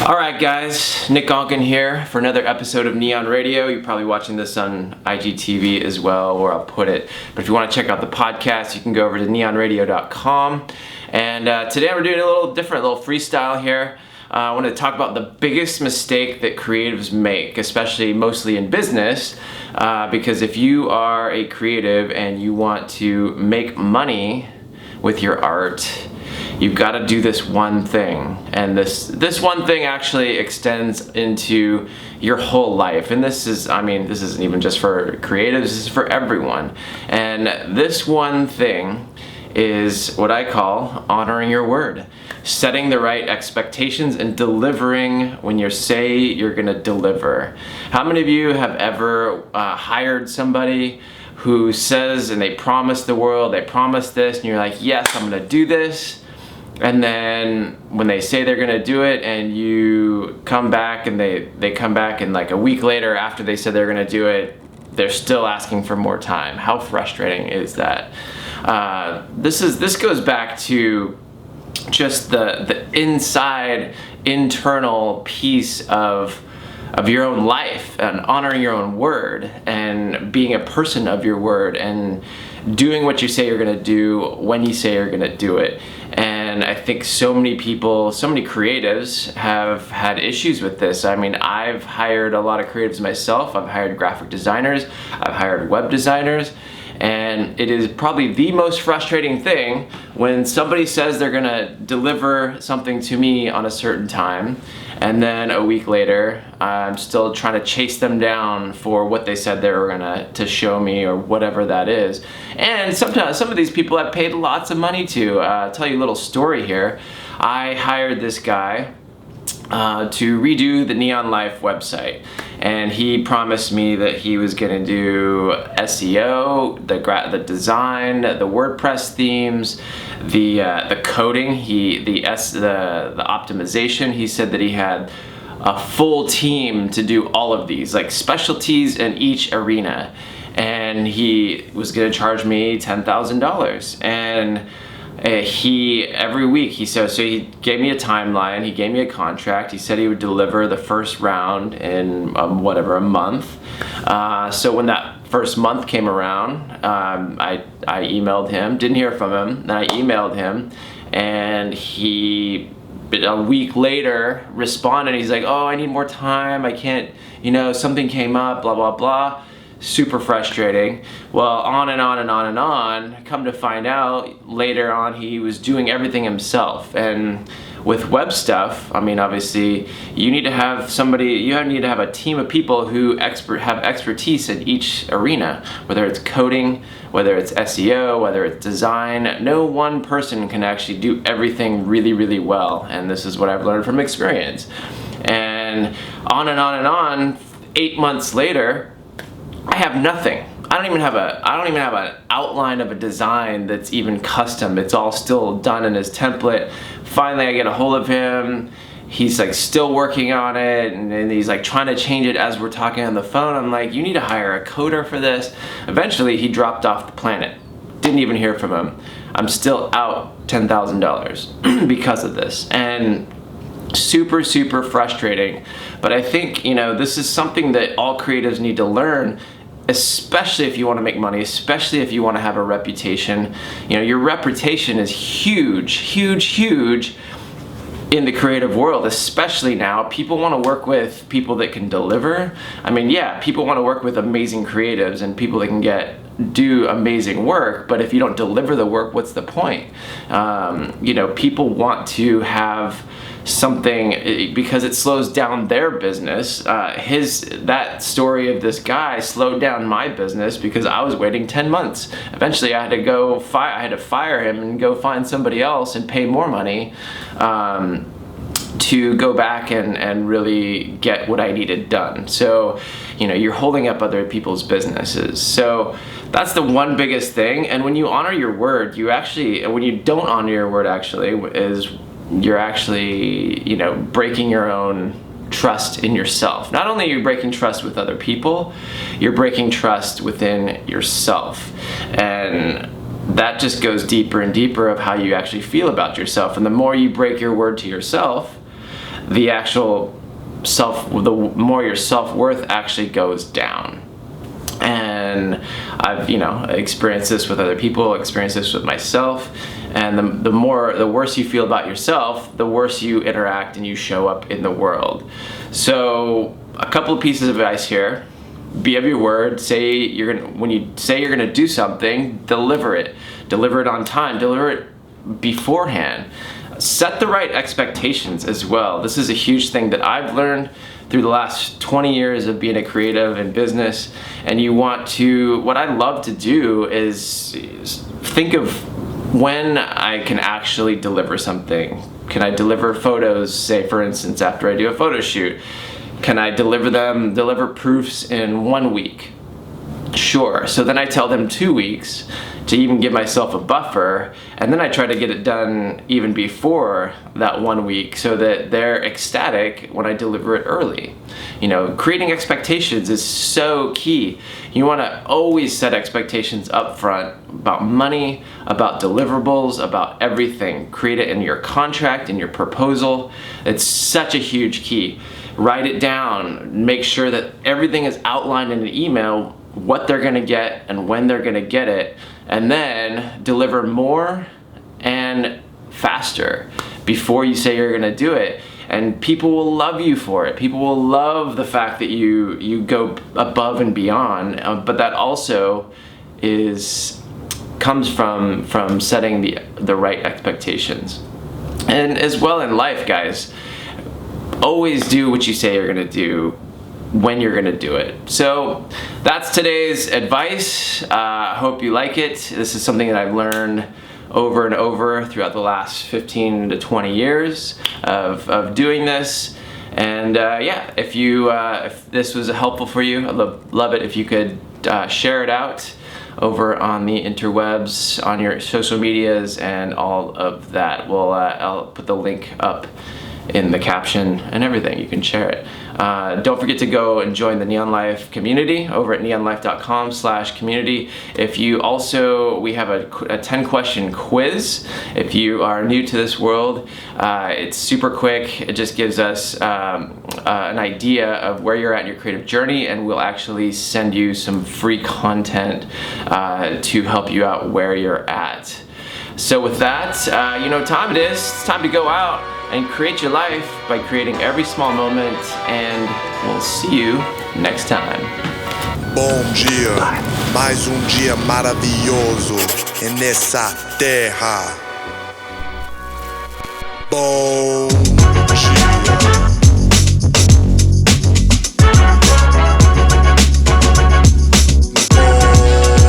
Alright guys, Nick Onken here for another episode of Neon Radio. You're probably watching this on IGTV as well, where I'll put it. But if you want to check out the podcast, you can go over to neonradio.com. And today we're doing a little different, little freestyle here. I want to talk about the biggest mistake that creatives make, especially mostly in business, because if you are a creative and you want to make money with your art, you've got to do this one thing, and this one thing actually extends into your whole life. And this isn't even just for creatives, this is for everyone. And this one thing is what I call honoring your word, setting the right expectations and delivering when you say you're gonna deliver. How many of you have ever hired somebody who says, and they promise the world, they promise this, and you're like, yes, I'm gonna do this. And then when they say they're gonna do it and you come back and they come back and like a week later after they said they're gonna do it, they're still asking for more time. How frustrating is that? This goes back to just the internal piece of your own life, and honoring your own word and being a person of your word and doing what you say you're gonna do when you say you're gonna do it. And I think so many people, so many creatives have had issues with this. I mean, I've hired a lot of creatives myself. I've hired graphic designers, I've hired web designers, and it is probably the most frustrating thing when somebody says they're gonna deliver something to me on a certain time, and then a week later, I'm still trying to chase them down for what they said they were to show me, or whatever that is. And sometimes some of these people I've paid lots of money to. I'll tell you a little story here. I hired this guy to redo the Neon Life website, and he promised me that he was gonna do SEO, the design, the WordPress themes, the coding, the optimization. He said that he had a full team to do all of these, like specialties in each arena, and he was gonna charge me $10,000. And every week so he gave me a timeline, he gave me a contract, he said he would deliver the first round in a month. So when that first month came around, I emailed him, didn't hear from him, then I emailed him, and he a week later responded. He's like, oh, I need more time, I can't, something came up, blah blah blah. Super frustrating. Well, on and on and on and on. Come to find out, later on he was doing everything himself. And with web stuff, I mean, obviously you need to have a team of people who have expertise in each arena, whether it's coding, whether it's SEO, whether it's design. No one person can actually do everything really, really well. And this is what I've learned from experience. And on and on and on, 8 months later, I have nothing. I don't even have an outline of a design that's even custom. It's all still done in his template. Finally, I get a hold of him. He's like still working on it, and he's like trying to change it as we're talking on the phone. I'm like, you need to hire a coder for this. Eventually, he dropped off the planet. Didn't even hear from him. I'm still out $10,000 because of this. And super, super frustrating. But I think, this is something that all creatives need to learn, especially if you want to make money, especially if you want to have a reputation. Your reputation is huge, huge, huge in the creative world, especially now. People want to work with people that can deliver. I mean, yeah, people want to work with amazing creatives and people that can do amazing work, but if you don't deliver the work, what's the point? People want to have something because it slows down their business. That story of this guy slowed down my business because I was waiting 10 months. Eventually I had to fire him and go find somebody else and pay more money to go back and really get what I needed done. So, you're holding up other people's businesses. So that's the one biggest thing. And when you honor your word, when you don't honor your word, you're actually, breaking your own trust in yourself. Not only are you breaking trust with other people, you're breaking trust within yourself. And that just goes deeper and deeper of how you actually feel about yourself. And the more you break your word to yourself, the actual the more your self-worth actually goes down. And I've, experienced this with other people, experienced this with myself. And the worse you feel about yourself, the worse you interact and you show up in the world. So a couple of pieces of advice here. Be of your word. When you say you're gonna do something, deliver it. Deliver it on time. Deliver it beforehand. Set the right expectations as well. This is a huge thing that I've learned through the last 20 years of being a creative in business. And what I love to do is think of when I can actually deliver something. Can I deliver photos, say for instance, after I do a photo shoot? Can I deliver proofs in 1 week? Sure. So then I tell them 2 weeks to even give myself a buffer, and then I try to get it done even before that 1 week so that they're ecstatic when I deliver it early. Creating expectations is so key. You want to always set expectations up front about money, about deliverables, about everything. Create it in your contract, in your proposal. It's such a huge key. Write it down. Make sure that everything is outlined in an email, what they're going to get and when they're going to get it, and then deliver more and faster before you say you're going to do it. And people will love you for it. People will love the fact that you go above and beyond, but that also comes from setting the right expectations. And as well in life, guys, always do what you say you're going to do when you're going to do it. So that's today's advice. I hope you like it. This is something that I've learned over and over throughout the last 15 to 20 years of doing this. And if this was helpful for you, I'd love it if you could share it out over on the interwebs, on your social medias, and all of that. I'll put the link up in the caption and everything. You can share it. Don't forget to go and join the Neon Life community over at neonlife.com/community. We have a 10-question quiz. If you are new to this world, it's super quick. It just gives us an idea of where you're at in your creative journey, and we'll actually send you some free content to help you out where you're at. So with that, time it is. It's time to go out and create your life by creating every small moment, and we'll see you next time. Bom dia, mais dia maravilhoso nessa terra. Bom